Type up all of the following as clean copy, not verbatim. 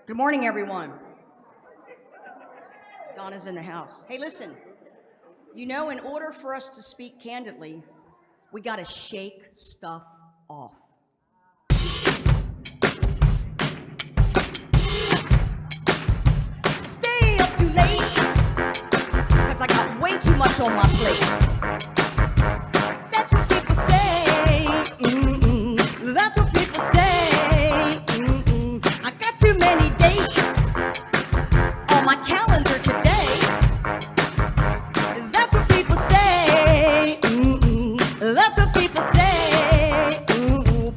Good morning, everyone. Donna's in the house. Hey, listen, in order for us to speak candidly, we got to shake stuff off. Stay up too late, because I got way too much on my plate. That's what people say. That's what people say. I got too many dates on my calendar today. That's what people say. That's what people say.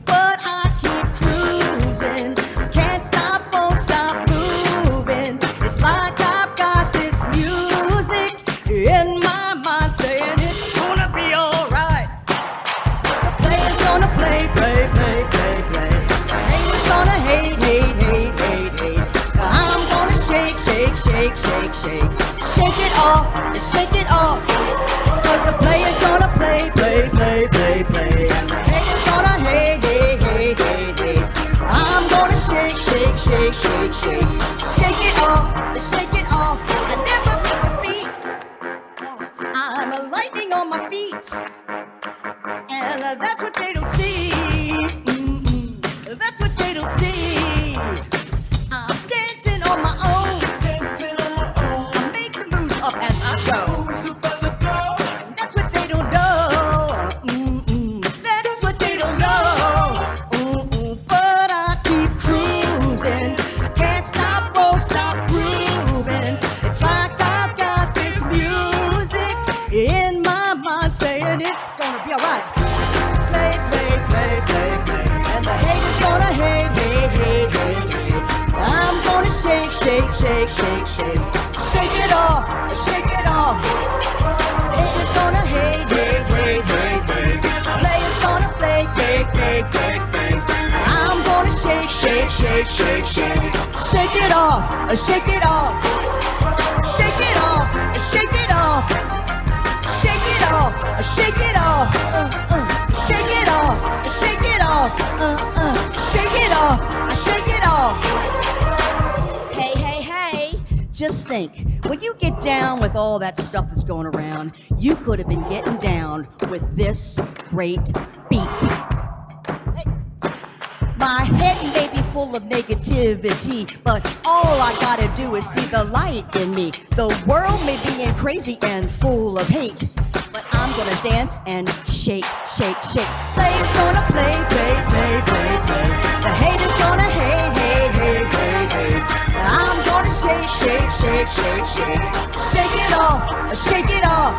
But I keep cruising. Can't stop, won't stop moving. It's like I've got this music in my mind saying it's gonna be alright. The player's gonna play, play, play, play, play. The haters gonna hate, hate, hate, hate, hate. I'm gonna shake, shake, shake, shake, shake. Shake it off, shake it off. Cause the player's gonna play, play, play, play, play. And the haters gonna hate, hate, hate, hate, hate. I'm gonna shake, shake, shake, shake, shake. Shake it off, shake it off. I never miss a beat. I'm a lightning on my feet. And that's what they don't see. That's what they don't see. I'm dancing on my own. I make the moves up as I go. That's what they don't know. That's what they don't know. But I keep cruising. I can't stop, won't stop grooving. It's like I've got this music in my mind saying it's gonna be alright. Play, play, play, play, play. And the haters gonna hate, hate, hate, hate, hate. I'm gonna shake, shake, shake, shake, shake. Shake it off, shake it off. Haters gonna hate, hate, hate, hate, hate. Players gonna play, fake, fake, fake, fake. I'm gonna shake, shake, shake, shake, shake. Shake it off, shake it off. Shake it off, shake it off. Shake it off, shake it off. Shake it off, shake it off. Shake it off, shake it off. Hey, hey, hey, just think, when you get down with all that stuff that's going around, you could have been getting down with this great beat. Hey. My head may be full of negativity, but all I gotta do is see the light in me. The world may be crazy and full of hate, but I'm gonna dance and shake, shake, shake. Players gonna play, play, play, play, play. The haters gonna hate, hate, hate, hate, hate. I'm gonna shake, shake, shake, shake, shake. Shake it off, shake it off.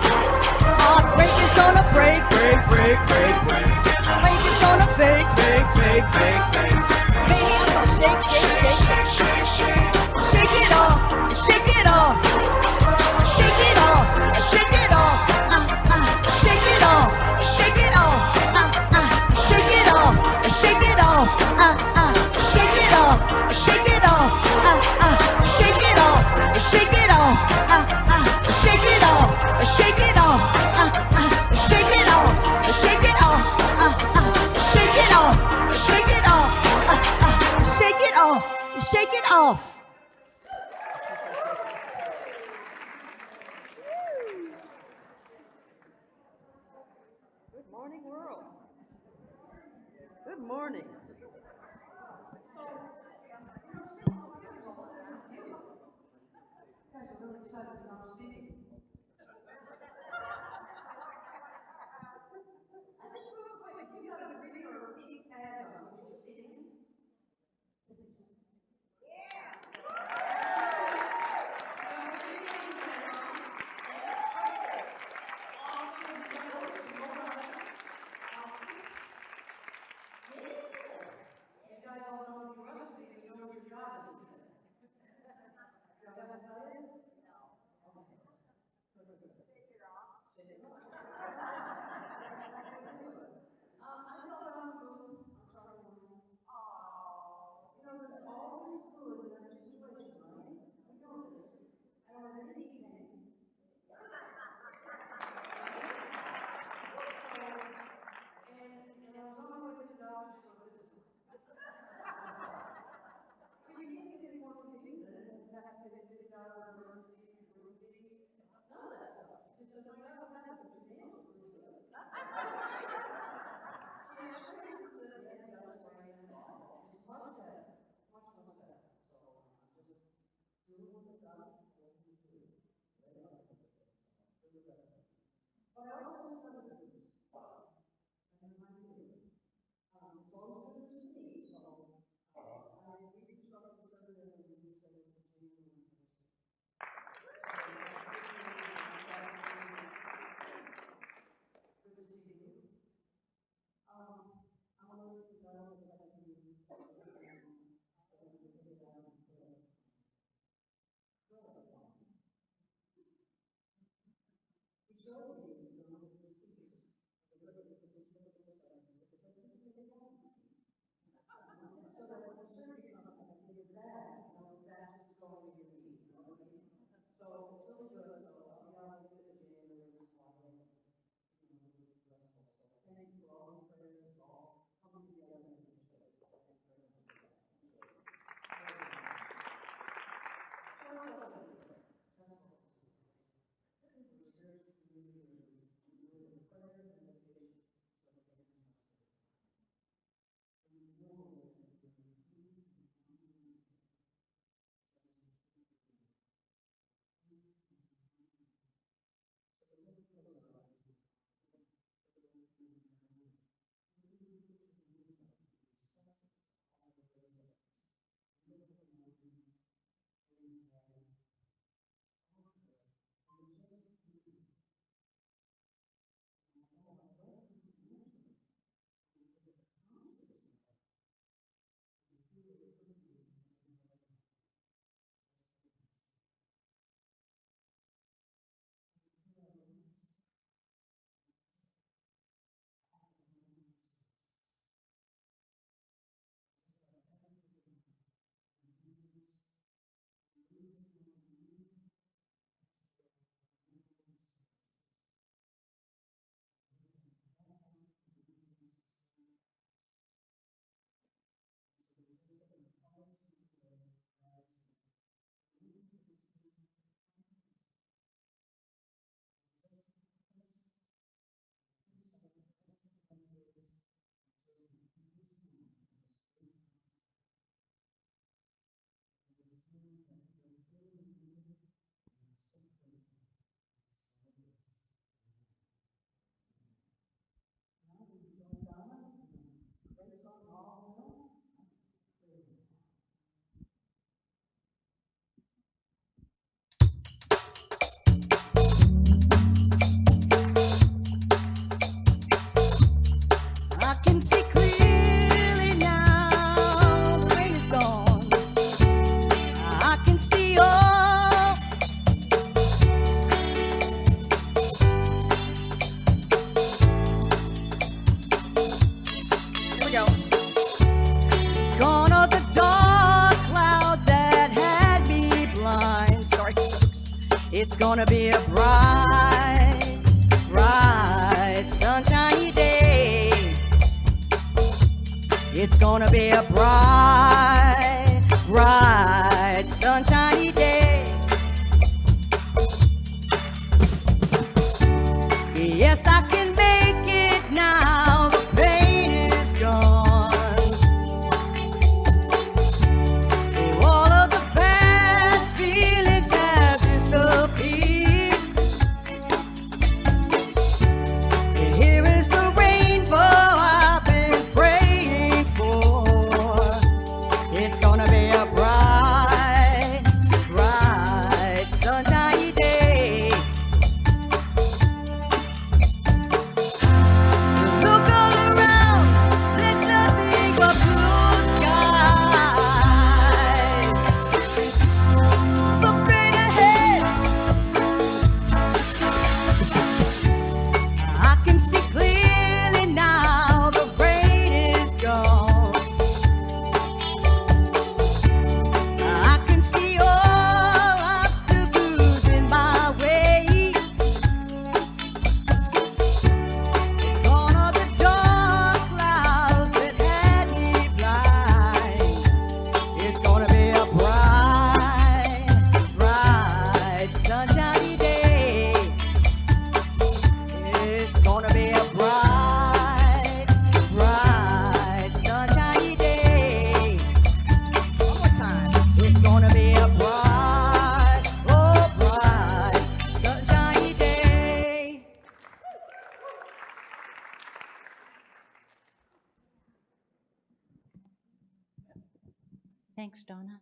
Heartbreak is gonna break, break, break, break, break. Break is gonna fake, fake, fake, fake, fake. Baby, I'm gonna shake, shake, shake, shake, shake, shake. Shake it off, shake it off. Shake it off, shake it off. Shake it off, shake it off. Shake it off, shake it off. Shake it off, shake it off. Shake it off, shake it off. Shake it off, shake it off. Shake it off, shake it off. Shake it off, shake it off. Shake it off, shake it off. Good morning, world. Good morning. So, you guys are really excited about speaking. I just real quick, if you got a reading or a repeating tag on what you're seeing. You guys all know what your recipe, you know what your job is today. You know what I tell you? No. Okay. Shake it off. Shake it off. I fell down the booth. I'm sorry, Mom. Oh. There's always food in every situation, right? We know this. And on any evening, and I was on my way to the doctor's for a visit. But you can't get any more Soon when the dust will be free. But I also was kind of confused. And my name. It's always been new to me, so I reconstructed some of the movies that were continuing. Good to see you. I'm a little bit better with that you he showed me, his piece. So that I'm concerned about that, that's what's going in your knee, you know what I mean? So it's really good, so I'll be on with the January, thank you for all the prayers, it's all coming together in this place. I can see clearly now, the rain is gone. I can see all. Here we go. Gone are the dark clouds that had me blind. Sorry, folks. It's gonna be a bright, bright, sunshiny day. It's gonna be a bright, bright, sunshiny day. Yes, I can make it now. The pain is gone. All of the bad feelings have disappeared. Here is the rainbow I've been praying for. It's gonna be a bright, Thanks, Donna.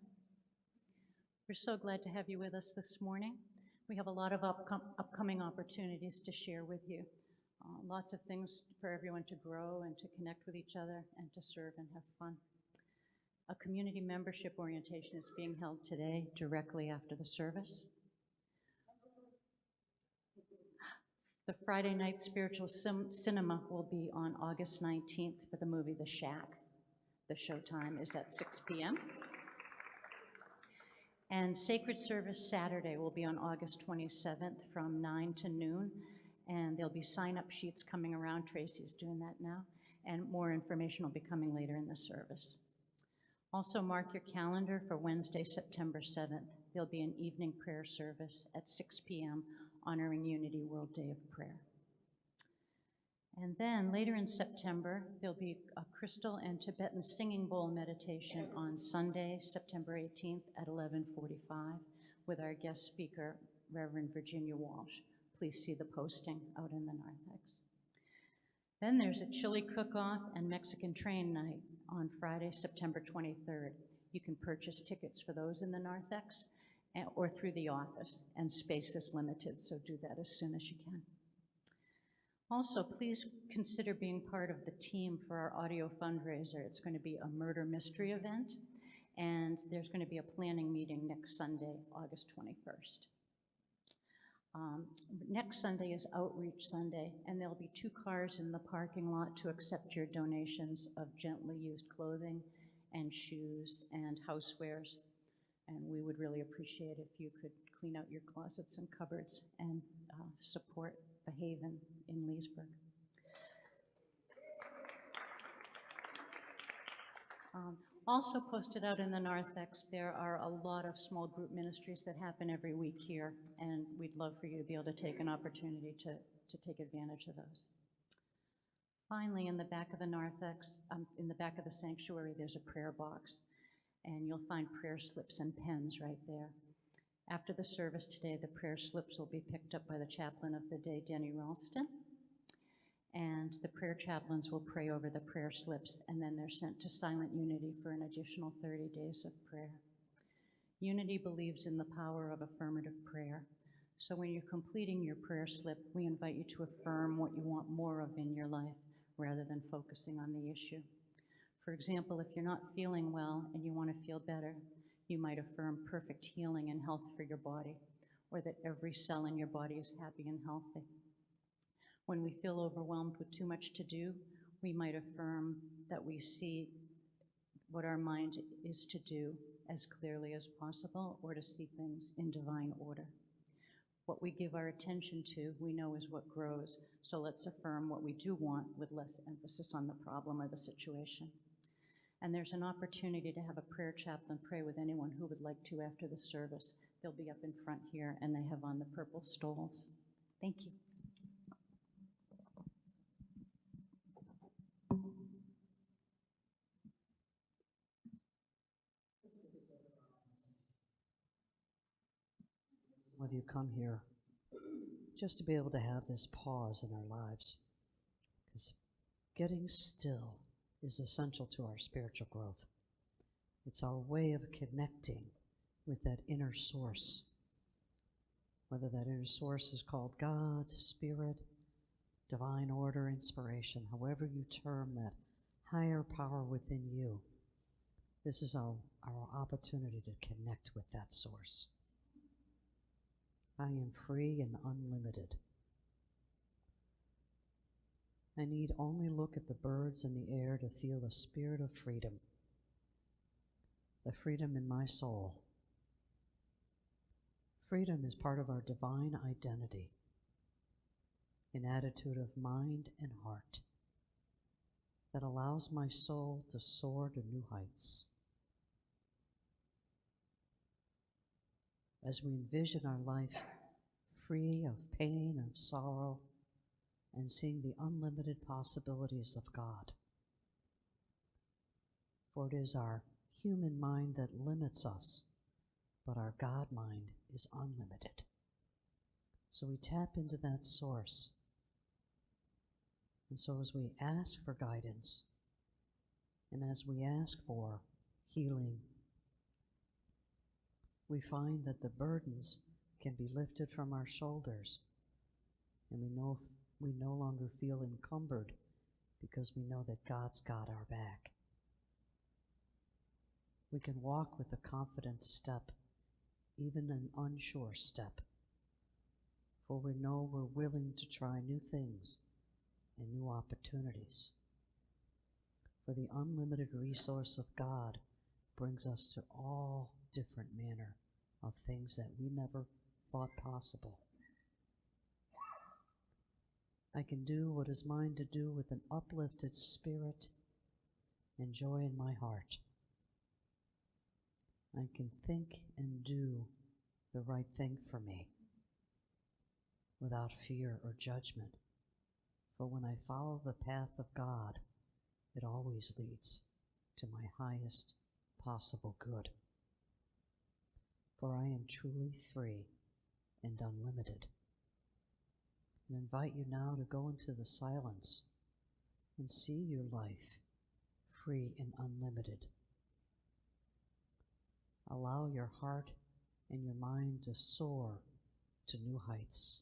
We're so glad to have you with us this morning. We have a lot of upcoming opportunities to share with you. Lots of things for everyone to grow and to connect with each other and to serve and have fun. A community membership orientation is being held today directly after the service. The Friday night spiritual cinema will be on August 19th for the movie The Shack. The showtime is at 6 p.m. And Sacred Service Saturday will be on August 27th from 9 to noon. And there'll be sign-up sheets coming around. Tracy's doing that now. And more information will be coming later in the service. Also mark your calendar for Wednesday, September 7th. There'll be an evening prayer service at 6 p.m. honoring Unity World Day of Prayer. And then later in September, there'll be a crystal and Tibetan singing bowl meditation on Sunday, September 18th at 11:45 with our guest speaker, Reverend Virginia Walsh. Please see the posting out in the narthex. Then there's a chili cook-off and Mexican train night on Friday, September 23rd. You can purchase tickets for those in the narthex or through the office, and space is limited, so do that as soon as you can. Also, please consider being part of the team for our audio fundraiser. It's going to be a murder mystery event, and there's going to be a planning meeting next Sunday, August 21st. Next Sunday is Outreach Sunday, and there'll be 2 cars in the parking lot to accept your donations of gently used clothing and shoes and housewares. And we would really appreciate if you could clean out your closets and cupboards and support the Haven in Leesburg. Also posted out in the narthex, there are a lot of small group ministries that happen every week here, and we'd love for you to be able to take an opportunity to take advantage of those. Finally, in the back of the narthex, in the back of the sanctuary, there's a prayer box, and you'll find prayer slips and pens right there. After the service today, the prayer slips will be picked up by the chaplain of the day, Denny Ralston, and the prayer chaplains will pray over the prayer slips, and then they're sent to Silent Unity for an additional 30 days of prayer. Unity believes in the power of affirmative prayer. So when you're completing your prayer slip, we invite you to affirm what you want more of in your life rather than focusing on the issue. For example, if you're not feeling well and you want to feel better, you might affirm perfect healing and health for your body, or that every cell in your body is happy and healthy. When we feel overwhelmed with too much to do, we might affirm that we see what our mind is to do as clearly as possible, or to see things in divine order. What we give our attention to, we know is what grows, so let's affirm what we do want with less emphasis on the problem or the situation. And there's an opportunity to have a prayer chaplain pray with anyone who would like to after the service. They'll be up in front here, and they have on the purple stoles. Thank you. Whether you come here just to be able to have this pause in our lives, because getting still is essential to our spiritual growth. It's our way of connecting with that inner source, whether that inner source is called God, Spirit, divine order, inspiration, however you term that higher power within you. This is our opportunity to connect with that source. I am free and unlimited. I need only look at the birds in the air to feel the spirit of freedom, the freedom in my soul. Freedom is part of our divine identity, an attitude of mind and heart that allows my soul to soar to new heights. As we envision our life free of pain, of sorrow, and seeing the unlimited possibilities of God. For it is our human mind that limits us, but our God mind is unlimited. So we tap into that source. And so as we ask for guidance, and as we ask for healing we find that the burdens can be lifted from our shoulders, and we no longer feel encumbered because we know that God's got our back. We can walk with a confident step, even an unsure step, for we know we're willing to try new things and new opportunities. For the unlimited resource of God brings us to all different manner of things that we never thought possible. I can do what is mine to do with an uplifted spirit and joy in my heart. I can think and do the right thing for me without fear or judgment. For when I follow the path of God, it always leads to my highest possible good. For I am truly free and unlimited. And invite you now to go into the silence and see your life free and unlimited. Allow your heart and your mind to soar to new heights.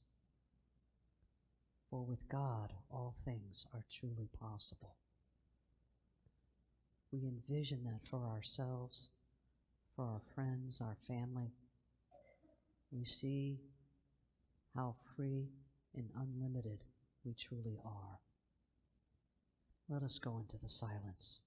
For with God, all things are truly possible. We envision that for ourselves, for our friends, our family. We see how free and unlimited we truly are. Let us go into the silence.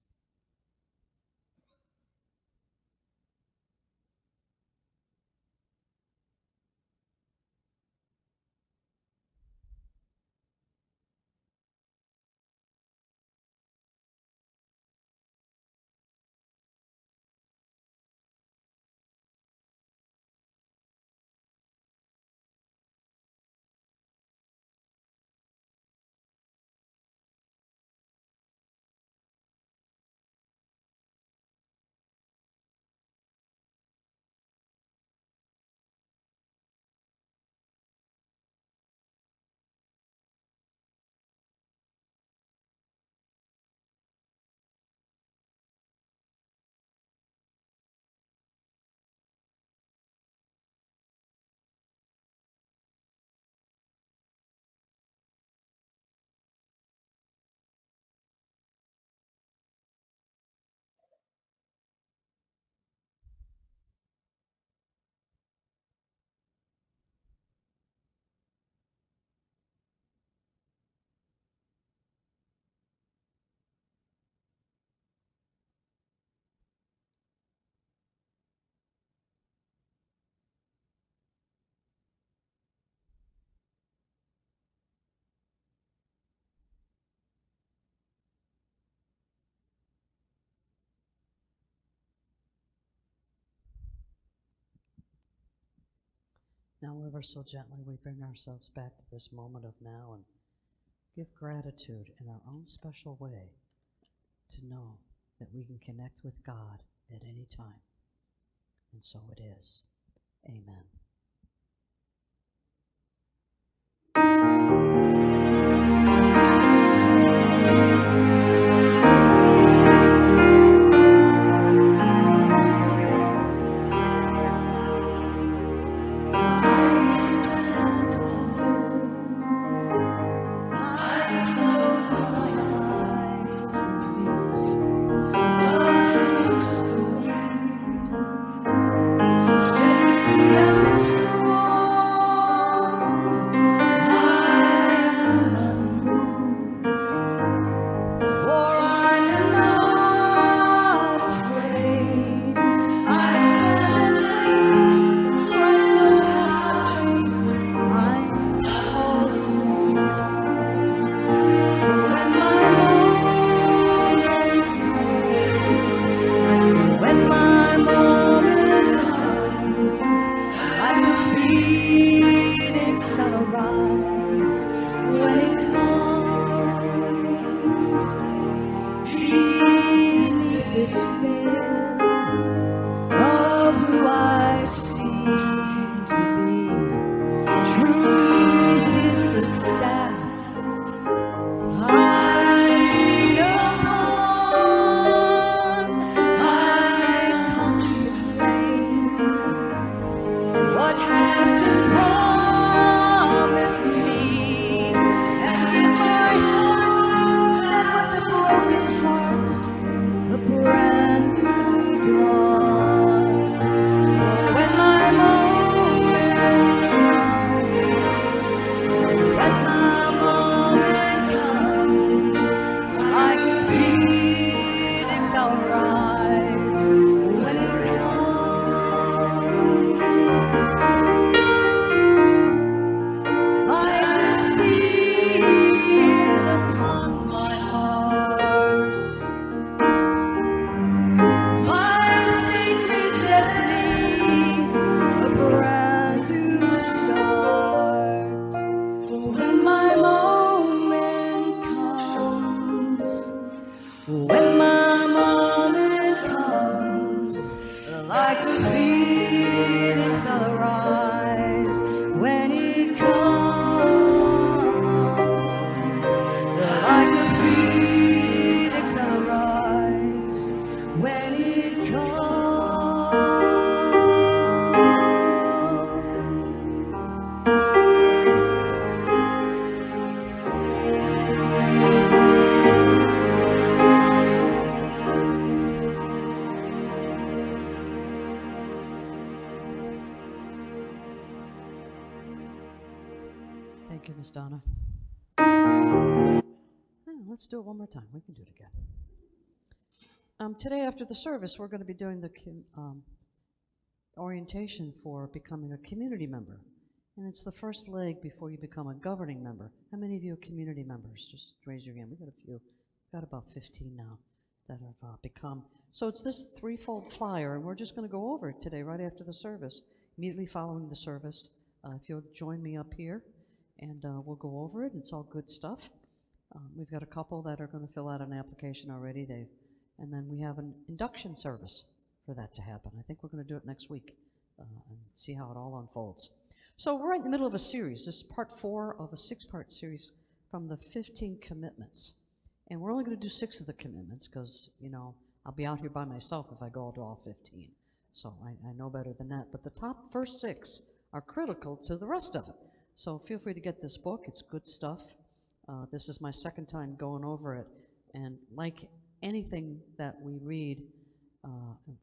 Now, ever so gently, we bring ourselves back to this moment of now and give gratitude in our own special way to know that we can connect with God at any time. And so it is. Amen. Steady and what has been promised me. And in my heart, that was a broken heart, a brand new dawn. When my moment comes, when my moment comes, like a phoenix I'll rise. When it comes, like the seal upon my heart, my sacred destiny, a brand new start. When my moment comes, when my moment comes, like a phoenix I'll arise. When it comes, like a phoenix I'll arise. When it comes. Thank you, Miss Donna. Let's do it one more time. We can do it again. Today after the service, we're going to be doing the orientation for becoming a community member. And it's the first leg before you become a governing member. How many of you are community members? Just raise your hand. We've got a few. We've got about 15 now that have become. So it's this threefold flyer, and we're just going to go over it today right after the service, immediately following the service. If you'll join me up here, and we'll go over it. It's all good stuff. We've got a couple that are going to fill out an application already. And then we have an induction service for that to happen. I think we're going to do it next week and see how it all unfolds. So we're right in the middle of a series. This is part 4 of a 6-part series from the 15 commitments. And we're only going to do 6 of the commitments because, you know, I'll be out here by myself if I go to all 15. So I know better than that. But the top first 6 are critical to the rest of it. So feel free to get this book. It's good stuff. This is my second time going over it. And like anything that we read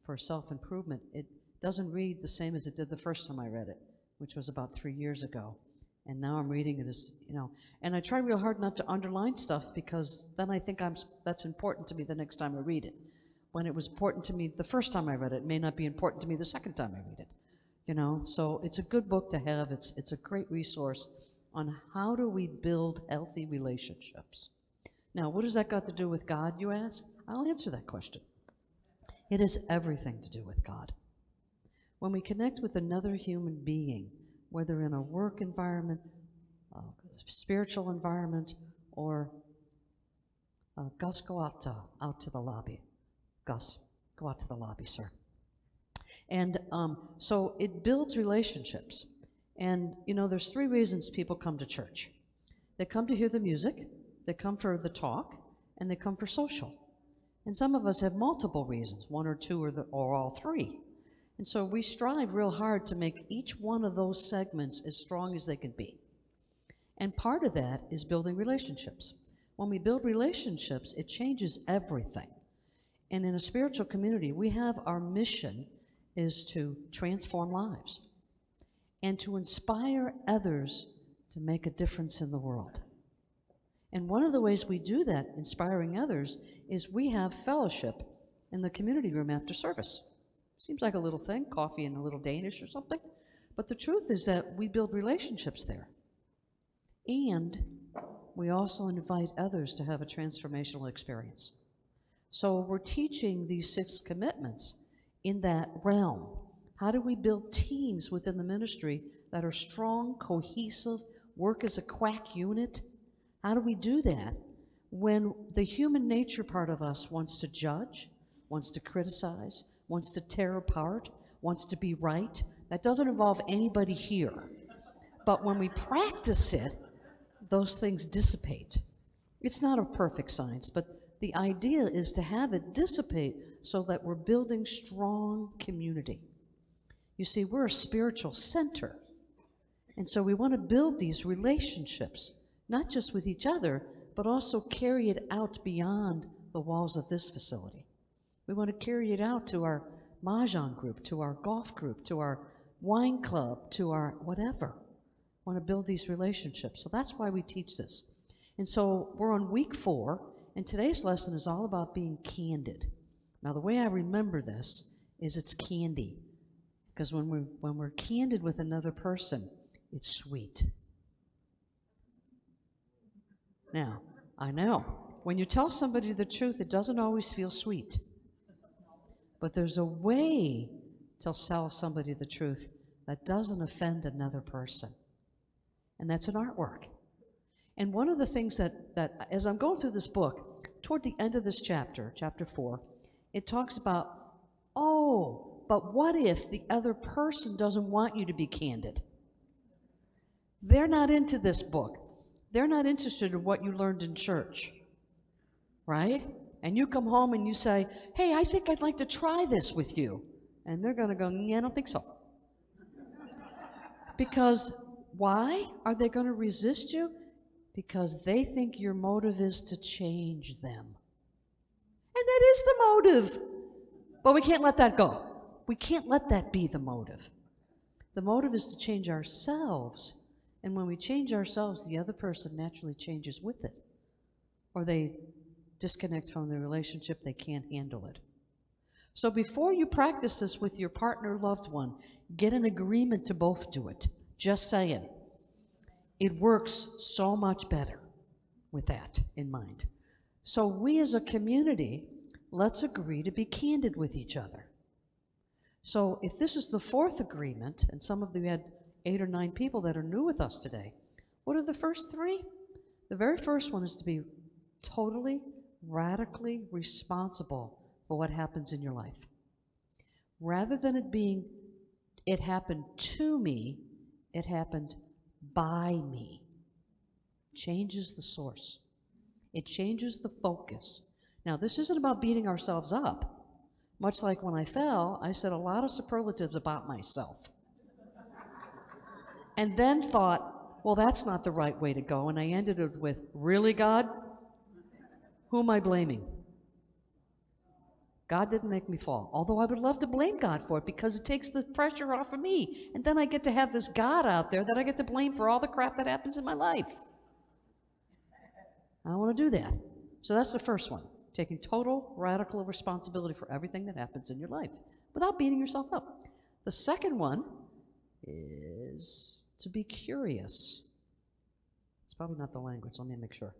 for self-improvement, it doesn't read the same as it did the first time I read it, which was about 3 years ago. And now I'm reading it as, you know, and I try real hard not to underline stuff because then I think that's important to me the next time I read it. When it was important to me the first time I read it, it may not be important to me the second time I read it. You know, so it's a good book to have. It's a great resource on how do we build healthy relationships. Now, what has that got to do with God, you ask? I'll answer that question. It has everything to do with God. When we connect with another human being, whether in a work environment, a spiritual environment, or Gus, go out to the lobby. Gus, go out to the lobby, sir. And so it builds relationships. And, you know, there's 3 reasons people come to church. They come to hear the music, they come for the talk, and they come for social. And some of us have multiple reasons, 1 or 2 or all 3. And so we strive real hard to make each one of those segments as strong as they can be. And part of that is building relationships. When we build relationships, it changes everything. And in a spiritual community, we have our mission is to transform lives and to inspire others to make a difference in the world. And one of the ways we do that, inspiring others, is we have fellowship in the community room after service. Seems like a little thing, coffee and a little Danish or something, but the truth is that we build relationships there. And we also invite others to have a transformational experience. So we're teaching these 6 commitments in that realm. How do we build teams within the ministry that are strong, cohesive, work as a quack unit? How do we do that when the human nature part of us wants to judge, wants to criticize, wants to tear apart, wants to be right? That doesn't involve anybody here. But when we practice it, those things dissipate. It's not a perfect science, but the idea is to have it dissipate so that we're building strong community. You see, we're a spiritual center. And so we want to build these relationships, not just with each other, but also carry it out beyond the walls of this facility. We want to carry it out to our mahjong group, to our golf group, to our wine club, to our whatever. We want to build these relationships. So that's why we teach this. And so we're on week 4, and today's lesson is all about being candid. Now, the way I remember this is it's candy, because when we're candid with another person, it's sweet. Now, I know, when you tell somebody the truth, it doesn't always feel sweet. But there's a way to tell somebody the truth that doesn't offend another person. And that's an artwork. And one of the things that as I'm going through this book, toward the end of this chapter, chapter 4, it talks about, oh, but what if the other person doesn't want you to be candid? They're not into this book. They're not interested in what you learned in church, right? And you come home and you say, hey, I think I'd like to try this with you. And they're going to go, yeah, I don't think so. Because why are they going to resist you? Because they think your motive is to change them. And that is the motive. But we can't let that go. We can't let that be the motive. The motive is to change ourselves. And when we change ourselves, the other person naturally changes with it. Or they disconnect from the relationship, they can't handle it. So before you practice this with your partner, loved one, get an agreement to both do it. Just saying. It works so much better with that in mind. So we as a community, let's agree to be candid with each other. So if this is the 4th agreement, and some of you had 8 or 9 people that are new with us today, what are the first 3? The very first one is to be totally, radically responsible for what happens in your life. Rather than it being, it happened to me, it happened by me. Changes the source. It changes the focus. Now, this isn't about beating ourselves up. Much like when I fell, I said a lot of superlatives about myself. And then thought, well, that's not the right way to go. And I ended it with, really, God? Who am I blaming? God didn't make me fall. Although I would love to blame God for it because it takes the pressure off of me. And then I get to have this God out there that I get to blame for all the crap that happens in my life. I don't want to do that. So that's the first one. Taking total, radical responsibility for everything that happens in your life without beating yourself up. The second one is to be curious. It's probably not the language. Let me make sure.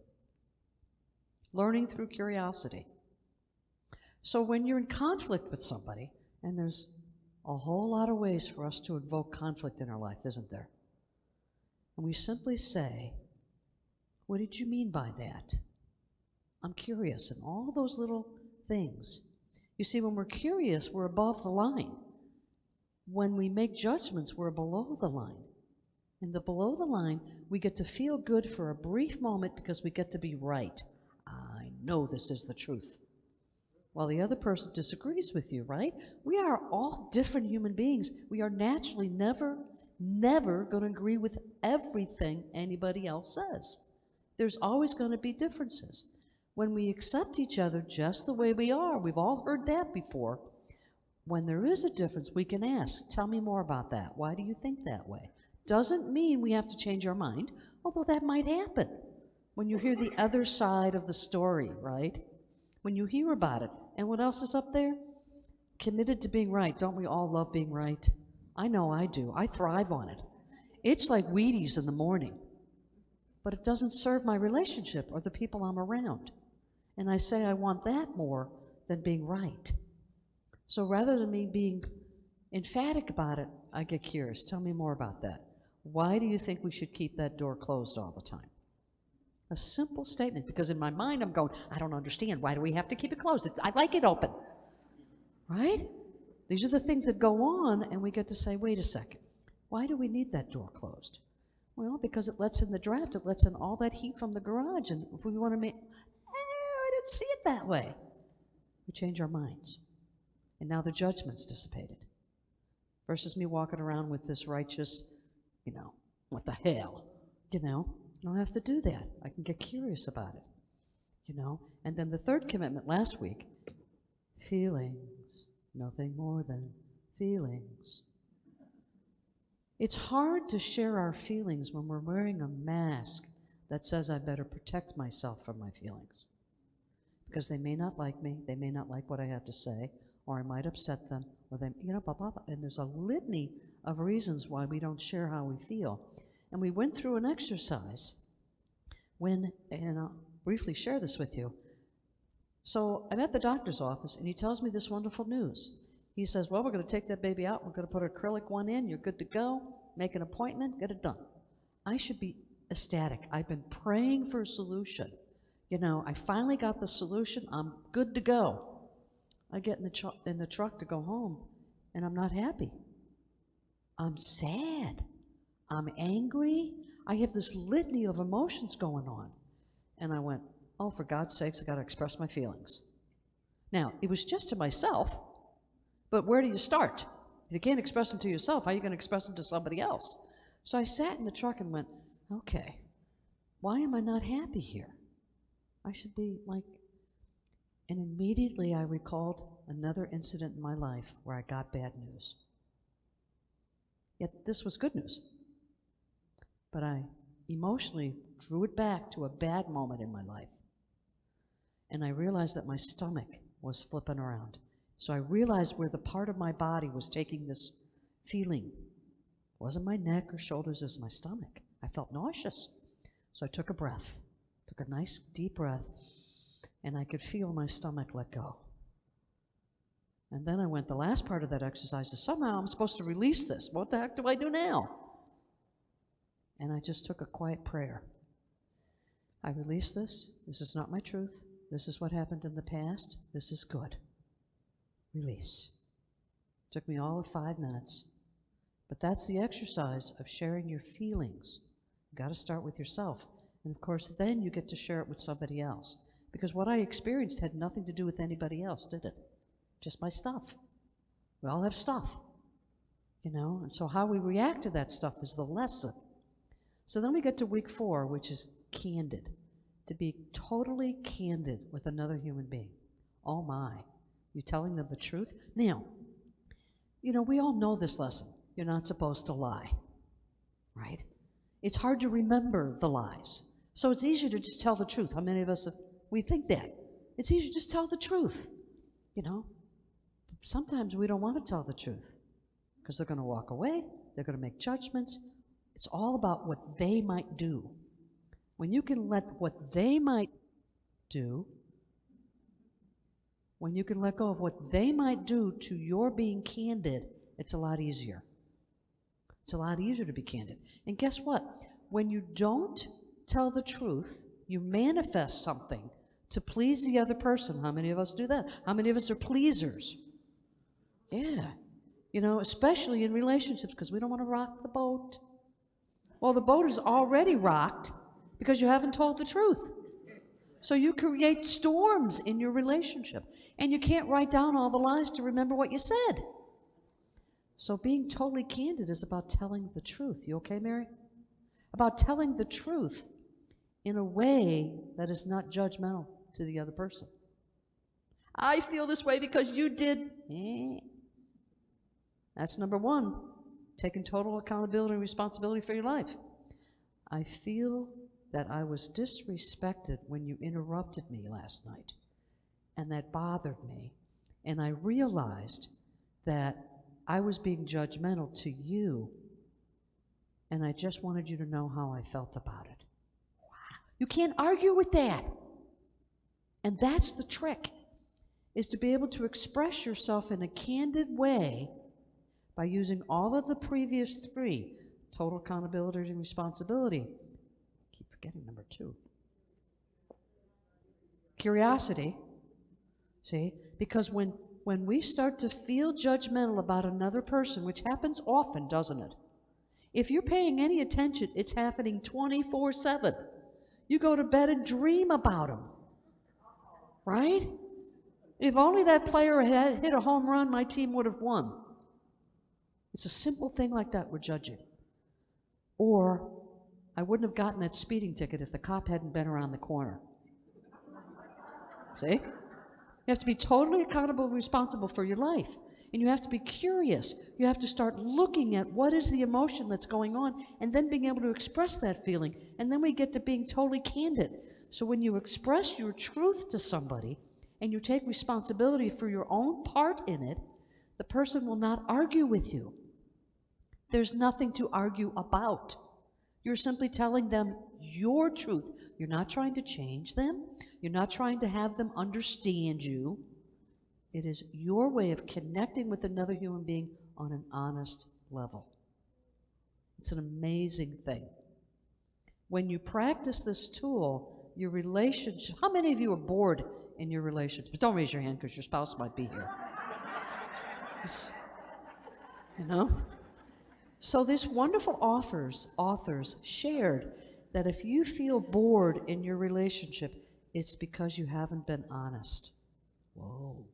Learning through curiosity. So when you're in conflict with somebody, and there's a whole lot of ways for us to invoke conflict in our life, isn't there? And we simply say, what did you mean by that? I'm curious, and all those little things. You see, when we're curious, we're above the line. When we make judgments, we're below the line. And below the line, we get to feel good for a brief moment because we get to be right. I know this is the truth. While the other person disagrees with you, right? We are all different human beings. We are naturally never going to agree with everything anybody else says. There's always going to be differences. When we accept each other just the way we are, we've all heard that before. When there is a difference, we can ask, tell me more about that. Why do you think that way? Doesn't mean we have to change our mind, although that might happen when you hear the other side of the story, right? When you hear about it. And what else is up there? Committed to being right. Don't we all love being right? I know I do. I thrive on it. It's like Wheaties in the morning. But it doesn't serve my relationship or the people I'm around. And I say I want that more than being right. So rather than me being emphatic about it, I get curious. Tell me more about that. Why do you think we should keep that door closed all the time? A simple statement, because in my mind I'm going, I don't understand. Why do we have to keep it closed? I like it open, right? These are the things that go on, and we get to say, wait a second. Why do we need that door closed? Well, because it lets in the draft. It lets in all that heat from the garage, and if we want to make, I didn't see it that way. We change our minds, and now the judgment's dissipated. versus me walking around with this righteous, what the hell, I don't have to do that. I can get curious about it, And then the third commitment last week, feelings, nothing more than feelings. It's hard to share our feelings when we're wearing a mask that says I better protect myself from my feelings. Because they may not like me, they may not like what I have to say, or I might upset them, or they, blah, blah, blah. And there's a litany of reasons why we don't share how we feel. And we went through an exercise and I'll briefly share this with you. So I'm at the doctor's office, and he tells me this wonderful news. He says, well, we're going to take that baby out, we're going to put an acrylic one in, you're good to go, make an appointment, get it done. I should be ecstatic. I've been praying for a solution. I finally got the solution, I'm good to go. I get in the truck to go home, and I'm not happy. I'm sad. I'm angry. I have this litany of emotions going on. And I went, oh, for God's sakes, I got to express my feelings. Now, it was just to myself, but where do you start? If you can't express them to yourself, how are you going to express them to somebody else? So I sat in the truck and went, okay, why am I not happy here? I should be like, and immediately I recalled another incident in my life where I got bad news. Yet this was good news. But I emotionally drew it back to a bad moment in my life. And I realized that my stomach was flipping around. So I realized where the part of my body was taking this feeling. It wasn't my neck or shoulders, it was my stomach. I felt nauseous. So I took a breath, took a nice deep breath, and I could feel my stomach let go. And then I went, the last part of that exercise is somehow I'm supposed to release this. What the heck do I do now? And I just took a quiet prayer. I release this. This is not my truth. This is what happened in the past. This is good. Release. Took me all of 5 minutes. But that's the exercise of sharing your feelings. You've got to start with yourself. And of course, then you get to share it with somebody else. Because what I experienced had nothing to do with anybody else, did it? Just my stuff. We all have stuff. And so how we react to that stuff is the lesson. So then we get to week 4, which is candid. To be totally candid with another human being. Oh my. You telling them the truth? Now, we all know this lesson. You're not supposed to lie. Right? It's hard to remember the lies. So it's easier to just tell the truth. How many of us, we think that? It's easier to just tell the truth. Sometimes we don't want to tell the truth because they're going to walk away. They're going to make judgments. It's all about what they might do. When you can let what they might do, when you can let go of what they might do to your being candid, it's a lot easier. It's a lot easier to be candid. And guess what? When you don't tell the truth, you manifest something to please the other person. How many of us do that? How many of us are pleasers? Yeah. Especially in relationships, because we don't want to rock the boat. Well, the boat is already rocked because you haven't told the truth. So you create storms in your relationship. And you can't write down all the lies to remember what you said. So being totally candid is about telling the truth. You okay, Mary? About telling the truth in a way that is not judgmental to the other person. I feel this way because you did. That's number 1. Taking total accountability and responsibility for your life. I feel that I was disrespected when you interrupted me last night. And that bothered me. And I realized that I was being judgmental to you. And I just wanted you to know how I felt about it. Wow. You can't argue with that. And that's the trick, is to be able to express yourself in a candid way by using all of the previous 3, total accountability and responsibility. I keep forgetting number 2. Curiosity. See? Because when we start to feel judgmental about another person, which happens often, doesn't it? If you're paying any attention, it's happening 24/7. You go to bed and dream about them. Right? If only that player had hit a home run, my team would have won. It's a simple thing like that we're judging. Or, I wouldn't have gotten that speeding ticket if the cop hadn't been around the corner. See? You have to be totally accountable and responsible for your life. And you have to be curious. You have to start looking at what is the emotion that's going on and then being able to express that feeling. And then we get to being totally candid. So when you express your truth to somebody and you take responsibility for your own part in it, the person will not argue with you. There's nothing to argue about. You're simply telling them your truth. You're not trying to change them. You're not trying to have them understand you. It is your way of connecting with another human being on an honest level. It's an amazing thing. When you practice this tool, your relationship, how many of you are bored in your relationship? But don't raise your hand because your spouse might be here. You know? So these wonderful authors shared that if you feel bored in your relationship, it's because you haven't been honest. Whoa.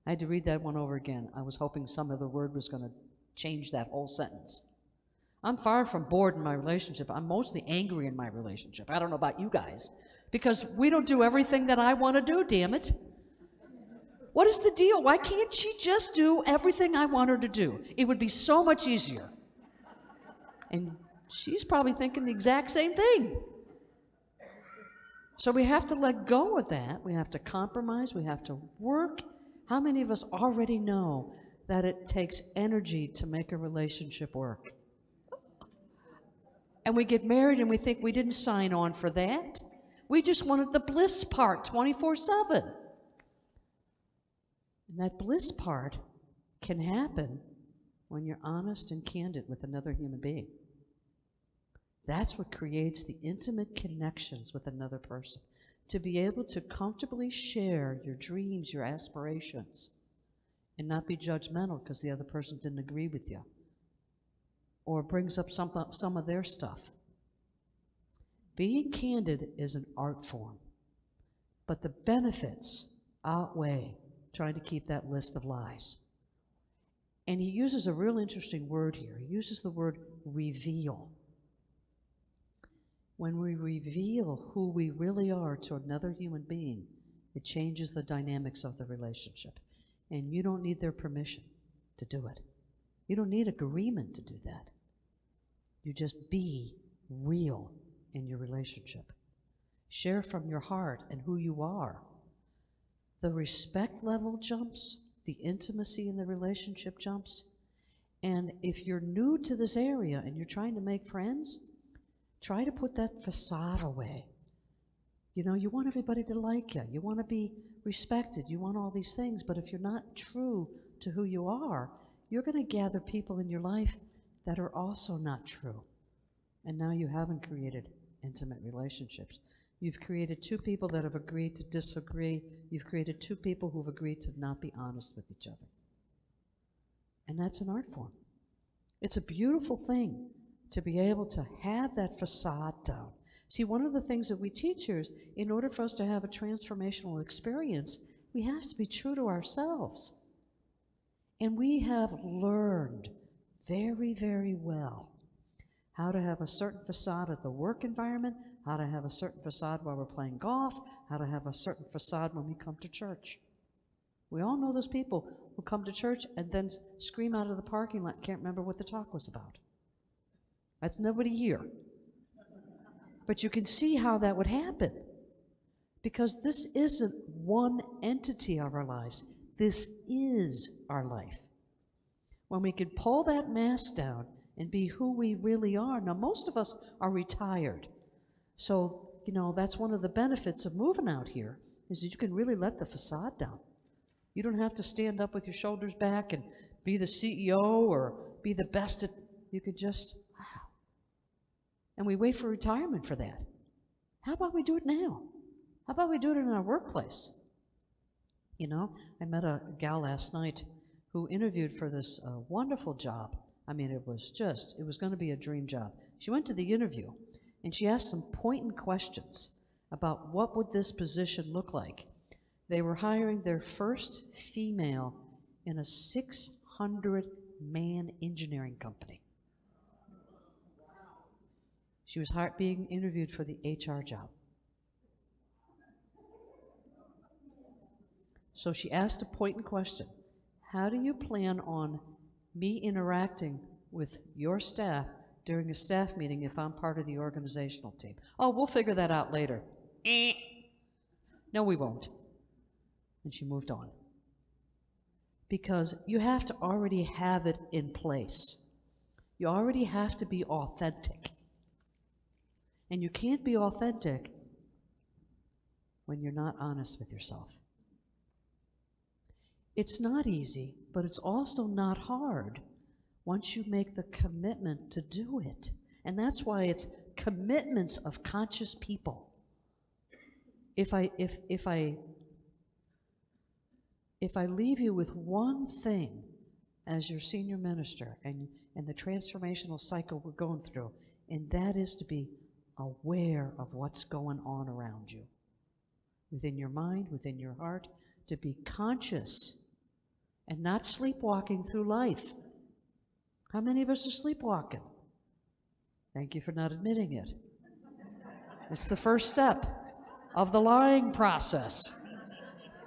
I had to read that one over again. I was hoping some other word was going to change that whole sentence. I'm far from bored in my relationship. I'm mostly angry in my relationship. I don't know about you guys. Because we don't do everything that I want to do, damn it. What is the deal? Why can't she just do everything I want her to do? It would be so much easier. And she's probably thinking the exact same thing. So we have to let go of that. We have to compromise. We have to work. How many of us already know that it takes energy to make a relationship work? And we get married and we think we didn't sign on for that. We just wanted the bliss part 24/7. And that bliss part can happen when you're honest and candid with another human being. That's what creates the intimate connections with another person. To be able to comfortably share your dreams, your aspirations, and not be judgmental because the other person didn't agree with you or brings up some of their stuff. Being candid is an art form, but the benefits outweigh trying to keep that list of lies. And he uses a real interesting word here. He uses the word reveal. When we reveal who we really are to another human being, it changes the dynamics of the relationship. And you don't need their permission to do it. You don't need agreement to do that. You just be real in your relationship. Share from your heart and who you are. The respect level jumps, the intimacy in the relationship jumps. And if you're new to this area and you're trying to make friends, try to put that facade away. You know, you want everybody to like you. You want to be respected. You want all these things. But if you're not true to who you are, you're going to gather people in your life that are also not true. And now you haven't created intimate relationships. You've created two people that have agreed to disagree. You've created two people who've agreed to not be honest with each other. And that's an art form. It's a beautiful thing to be able to have that facade down. See, one of the things that we teach here is in order for us to have a transformational experience, we have to be true to ourselves. And we have learned very, very well how to have a certain facade at the work environment, how to have a certain facade while we're playing golf, how to have a certain facade when we come to church. We all know those people who come to church and then scream out of the parking lot, can't remember what the talk was about. That's nobody here. But you can see how that would happen. Because this isn't one entity of our lives. This is our life. When we can pull that mask down and be who we really are. Now, most of us are retired. So, you know, that's one of the benefits of moving out here, is that you can really let the facade down. You don't have to stand up with your shoulders back and be the CEO or be the best at, you could just, wow. And we wait for retirement for that. How about we do it now? How about we do it in our workplace? You know, I met a gal last night who interviewed for this wonderful job. I mean, it was going to be a dream job. She went to the interview, and she asked some pointed questions about what would this position look like. They were hiring their first female in a $600 man engineering company. She was being interviewed for the HR job. So she asked a pointed question. How do you plan on me interacting with your staff during a staff meeting if I'm part of the organizational team? Oh, we'll figure that out later. No, we won't. And she moved on. Because you have to already have it in place. You already have to be authentic. And you can't be authentic when you're not honest with yourself. It's not easy, but it's also not hard once you make the commitment to do it. And that's why it's commitments of conscious people. If I leave you with one thing as your senior minister and the transformational cycle we're going through, and that is to be aware of what's going on around you. Within your mind, within your heart, to be conscious and not sleepwalking through life. How many of us are sleepwalking? Thank you for not admitting it. It's the first step of the lying process.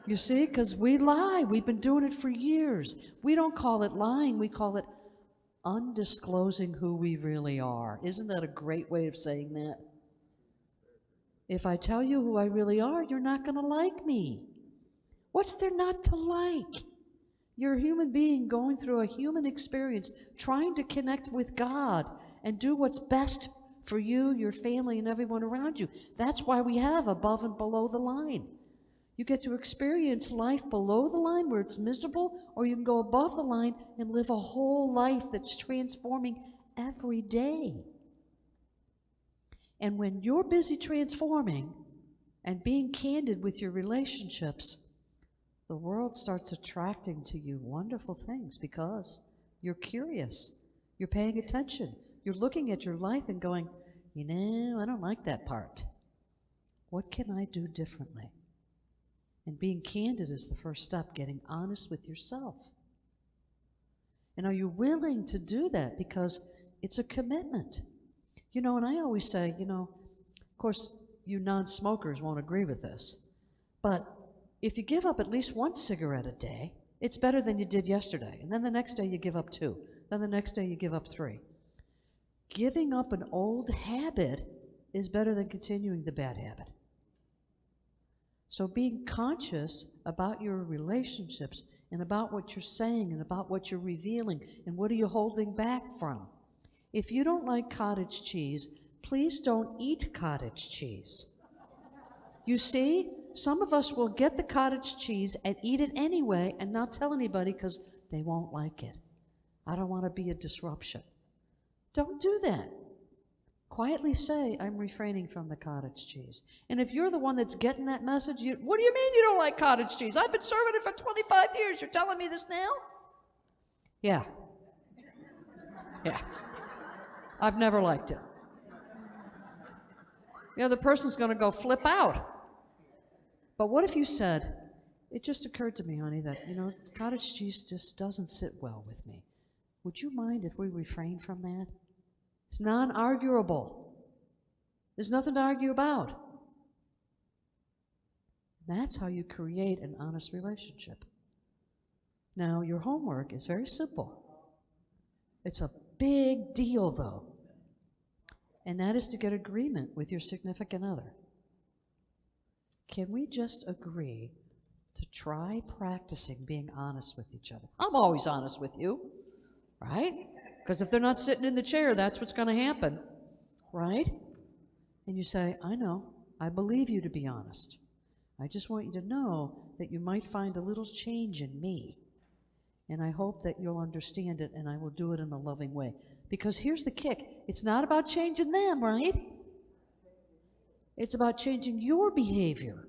You see, because we lie. We've been doing it for years. We don't call it lying. We call it undisclosing who we really are. Isn't that a great way of saying that? If I tell you who I really are, you're not going to like me. What's there not to like? You're a human being going through a human experience, trying to connect with God and do what's best for you, your family, and everyone around you. That's why we have above and below the line. You get to experience life below the line where it's miserable, or you can go above the line and live a whole life that's transforming every day. And when you're busy transforming and being candid with your relationships, the world starts attracting to you wonderful things because you're curious, you're paying attention, you're looking at your life and going, you know, I don't like that part. What can I do differently? And being candid is the first step, getting honest with yourself. And are you willing to do that? Because it's a commitment. You know, and I always say, you know, of course, you non-smokers won't agree with this, but if you give up at least one cigarette a day, it's better than you did yesterday. And then the next day you give up 2. Then the next day you give up 3. Giving up an old habit is better than continuing the bad habit. So being conscious about your relationships and about what you're saying and about what you're revealing and what are you holding back from. If you don't like cottage cheese, please don't eat cottage cheese. You see, some of us will get the cottage cheese and eat it anyway and not tell anybody because they won't like it. I don't want to be a disruption. Don't do that. Quietly say, I'm refraining from the cottage cheese. And if you're the one that's getting that message, what do you mean you don't like cottage cheese? I've been serving it for 25 years. You're telling me this now? Yeah. Yeah. I've never liked it. The other person's going to go flip out. But what if you said, it just occurred to me, honey, that, you know, cottage cheese just doesn't sit well with me. Would you mind if we refrain from that? It's non-arguable. There's nothing to argue about. That's how you create an honest relationship. Now, your homework is very simple. It's a big deal, though. And that is to get agreement with your significant other. Can we just agree to try practicing being honest with each other? I'm always honest with you, right? Because if they're not sitting in the chair, that's what's going to happen, right? And you say, I know, I believe you to be honest. I just want you to know that you might find a little change in me. And I hope that you'll understand it, and I will do it in a loving way. Because here's the kick. It's not about changing them, right? It's about changing your behavior.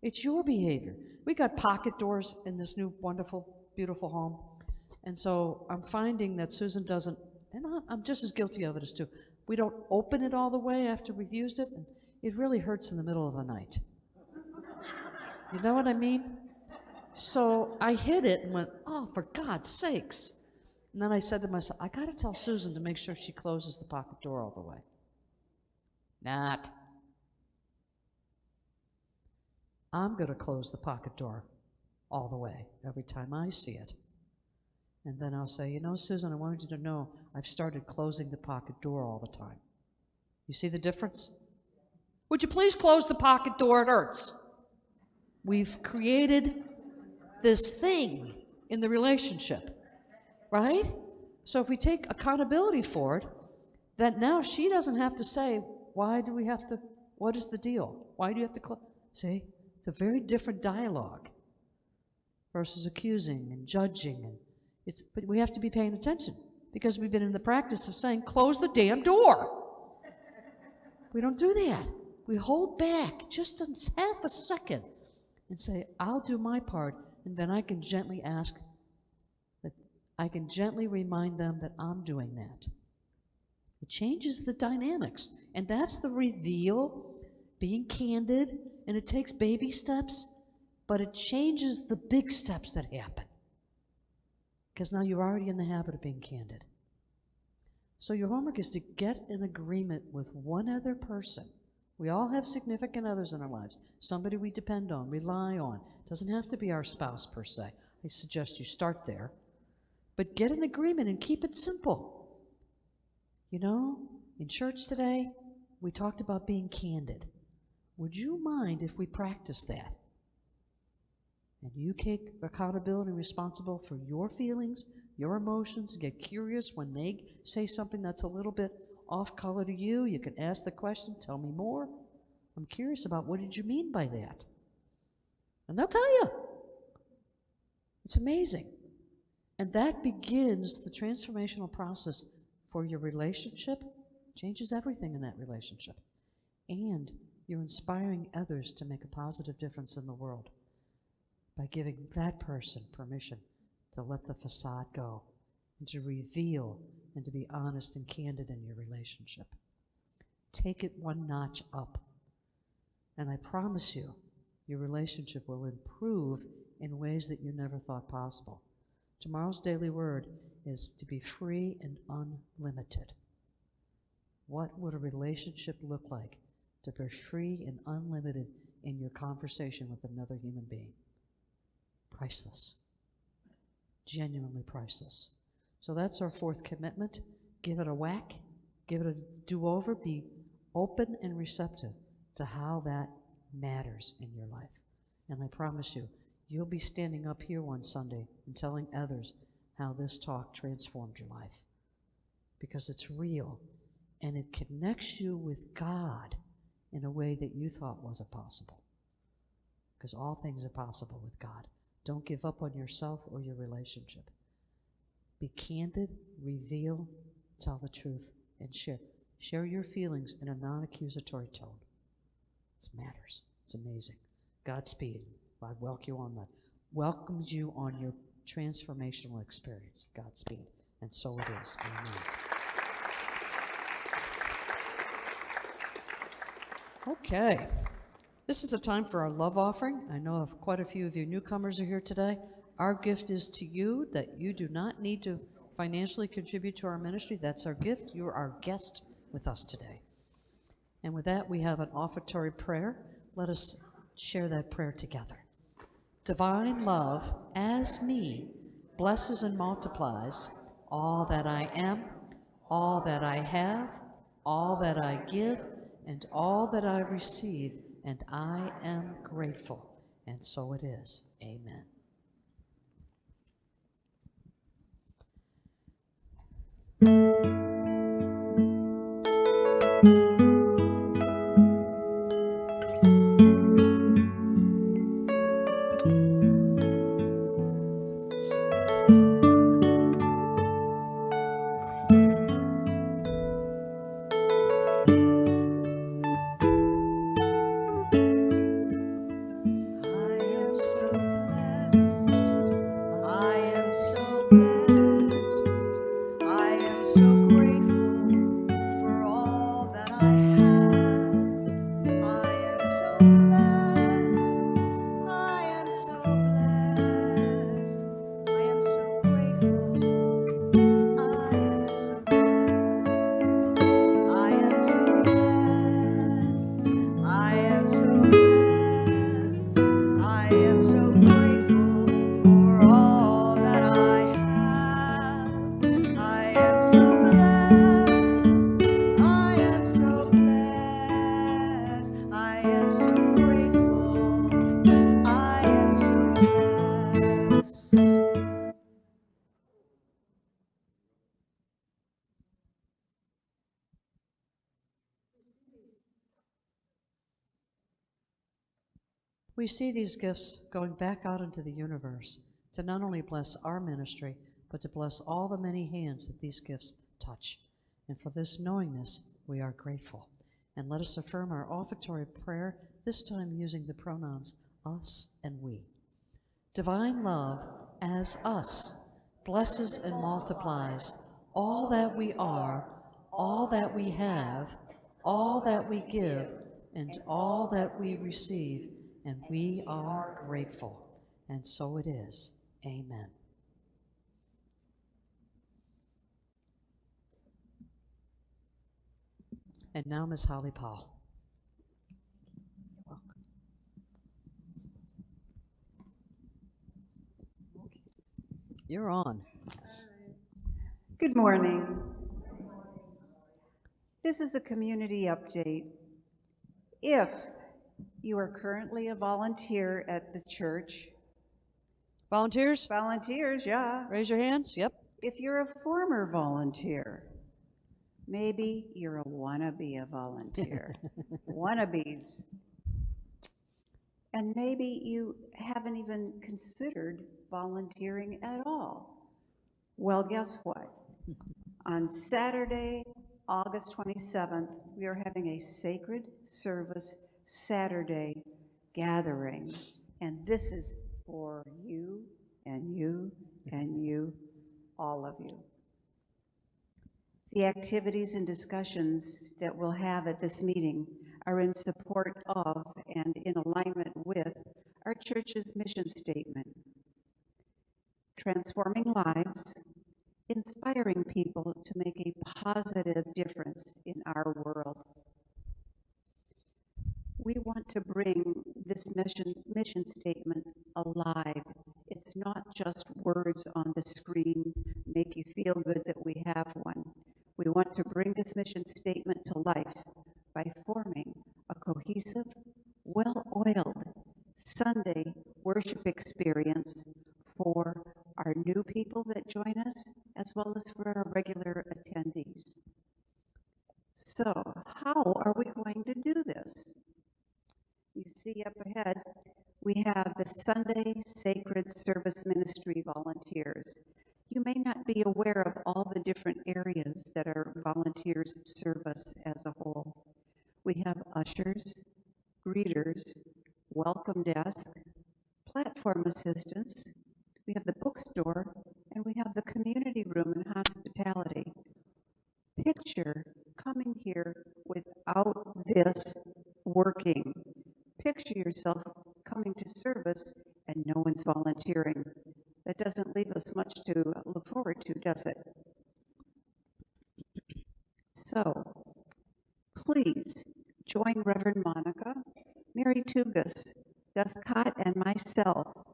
It's your behavior. We got pocket doors in this new wonderful, beautiful home. And so I'm finding that Susan doesn't, and I'm just as guilty of it as too. We don't open it all the way after we've used it, and it really hurts in the middle of the night. You know what I mean? So I hit it and went, oh, for God's sakes. And then I said to myself, I got to tell Susan to make sure she closes the pocket door all the way. Not. I'm going to close the pocket door all the way every time I see it. And then I'll say, you know, Susan, I wanted you to know I've started closing the pocket door all the time. You see the difference? Would you please close the pocket door? It hurts. We've created this thing in the relationship, right? So if we take accountability for it, then now she doesn't have to say, why do we have to, what is the deal? Why do you have to close? See, it's a very different dialogue versus accusing and judging. And but we have to be paying attention because we've been in the practice of saying, close the damn door. We don't do that. We hold back just half a second and say, I'll do my part, and then I can gently ask, that I can gently remind them that I'm doing that. It changes the dynamics, and that's the reveal, being candid, and it takes baby steps, but it changes the big steps that happen. Because now you're already in the habit of being candid. So your homework is to get an agreement with one other person. We all have significant others in our lives, somebody we depend on, rely on. It doesn't have to be our spouse per se. I suggest you start there. But get an agreement and keep it simple. You know, in church today, we talked about being candid. Would you mind if we practice that? And you take accountability and responsible for your feelings, your emotions, get curious when they say something that's a little bit off color to you. You can ask the question, tell me more. I'm curious about what did you mean by that? And they'll tell you. It's amazing. And that begins the transformational process for your relationship. Changes everything in that relationship. And you're inspiring others to make a positive difference in the world by giving that person permission to let the facade go and to reveal and to be honest and candid in your relationship. Take it one notch up. And I promise you, your relationship will improve in ways that you never thought possible. Tomorrow's daily word is to be free and unlimited. What would a relationship look like to be free and unlimited in your conversation with another human being? Priceless. Genuinely priceless. So that's our fourth commitment. Give it a whack. Give it a do-over. Be open and receptive to how that matters in your life. And I promise you, you'll be standing up here one Sunday and telling others how this talk transformed your life. Because it's real, and it connects you with God in a way that you thought wasn't possible. Because all things are possible with God. Don't give up on yourself or your relationship. Be candid, reveal, tell the truth, and share. Share your feelings in a non-accusatory tone. This matters. It's amazing. Godspeed. God welcomes you on your transformational experience. Godspeed. And so it is. Amen. Okay. This is a time for our love offering. I know quite a few of you newcomers are here today. Our gift is to you that you do not need to financially contribute to our ministry. That's our gift. You're our guest with us today. And with that, we have an offertory prayer. Let us share that prayer together. Divine love, as me, blesses and multiplies all that I am, all that I have, all that I give, and all that I receive, and I am grateful. And so it is. Amen. I am so blessed. We see these gifts going back out into the universe to not only bless our ministry, but to bless all the many hands that these gifts touch. And for this knowingness, we are grateful. And let us affirm our offertory prayer, this time using the pronouns us and we. Divine love, as us, blesses and multiplies all that we are, all that we have, all that we give, and all that we receive, and we are grateful. And so it is. Amen. And now, Ms. Holly Paul. You're on. Good morning. This is a community update. If you are currently a volunteer at the church, Volunteers? volunteers, yeah. Raise your hands. Yep. If you're a former volunteer, maybe you're a wannabe a volunteer. Wannabes. And maybe you haven't even considered volunteering at all. Well, guess what? On Saturday, August 27th, we are having a sacred service Saturday gathering. And this is for you and you and you, all of you. The activities and discussions that we'll have at this meeting are in support of and in alignment with our church's mission statement. Transforming lives, inspiring people to make a positive difference in our world. We want to bring this mission statement alive. It's not just words on the screen, make you feel good that we have one. We want to bring this mission statement to life by forming a cohesive, well-oiled Sunday worship experience for our new people that join us, as well as for our regular attendees. So, how are we going to do this? You see up ahead, we have the Sunday Sacred Service Ministry volunteers. You may not be aware of all the different areas that our volunteers serve us as a whole. We have ushers, greeters, welcome desk, platform assistants, we have the bookstore, and we have the community room and hospitality. Picture coming here without this working. Picture yourself coming to service and no one's volunteering. That doesn't leave us much to look forward to, does it? So, please join Reverend Monica, Mary Tugas, Gus Cott, and myself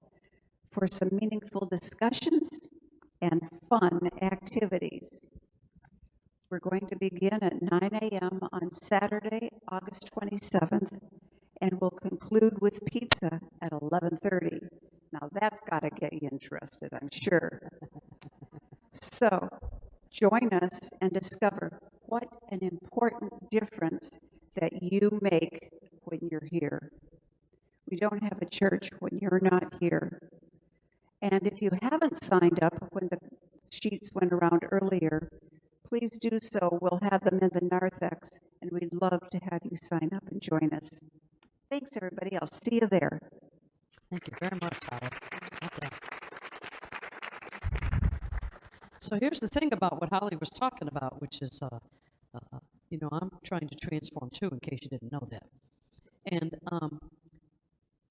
for some meaningful discussions and fun activities. We're going to begin at 9 a.m. on Saturday, August 27th, and we'll conclude with pizza at 11:30. Now that's got to get you interested, I'm sure. So join us and discover what an important difference that you make when you're here. We don't have a church when you're not here. And if you haven't signed up when the sheets went around earlier, please do so. We'll have them in the narthex, and we'd love to have you sign up and join us. Thanks, everybody. I'll see you there. Thank you very much, Holly. Well done. So here's the thing about what Holly was talking about, which is, I'm trying to transform too, in case you didn't know that. And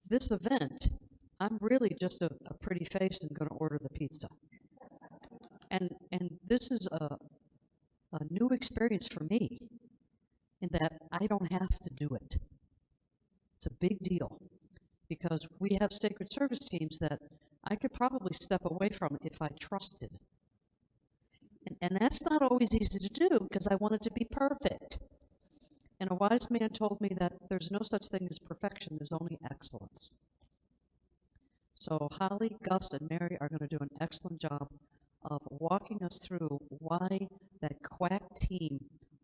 this event, I'm really just a pretty face and going to order the pizza. And this is a new experience for me, in that I don't have to do it. It's a big deal, because we have sacred service teams that I could probably step away from if I trusted. And that's not always easy to do, because I want it to be perfect. And a wise man told me that there's no such thing as perfection, there's only excellence. So Holly, Gus, and Mary are going to do an excellent job of walking us through why that quack team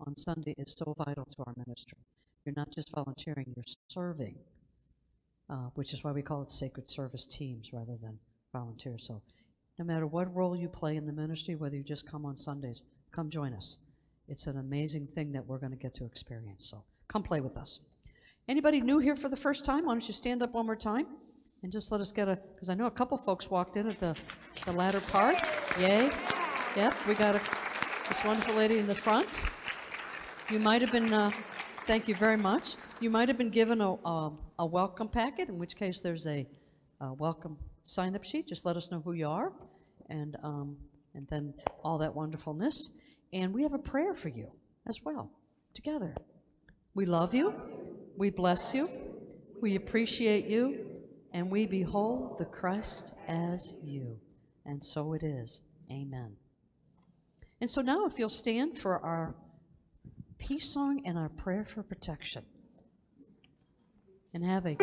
on Sunday is so vital to our ministry. You're not just volunteering, you're serving. which is why we call it sacred service teams rather than volunteers. So no matter what role you play in the ministry, whether you just come on Sundays, come join us. It's an amazing thing that we're going to get to experience. So come play with us. Anybody new here for the first time? Why don't you stand up one more time and just let us get because I know a couple folks walked in at the latter part. Yay. Yep, we got this wonderful lady in the front. You might have been, thank you very much. You might have been given a welcome packet, in which case there's a welcome sign-up sheet. Just let us know who you are, and then all that wonderfulness. And we have a prayer for you as well, together. We love you. We bless you. We appreciate you. And we behold the Christ as you. And so it is. Amen. And so now if you'll stand for our peace song and our prayer for protection. And have a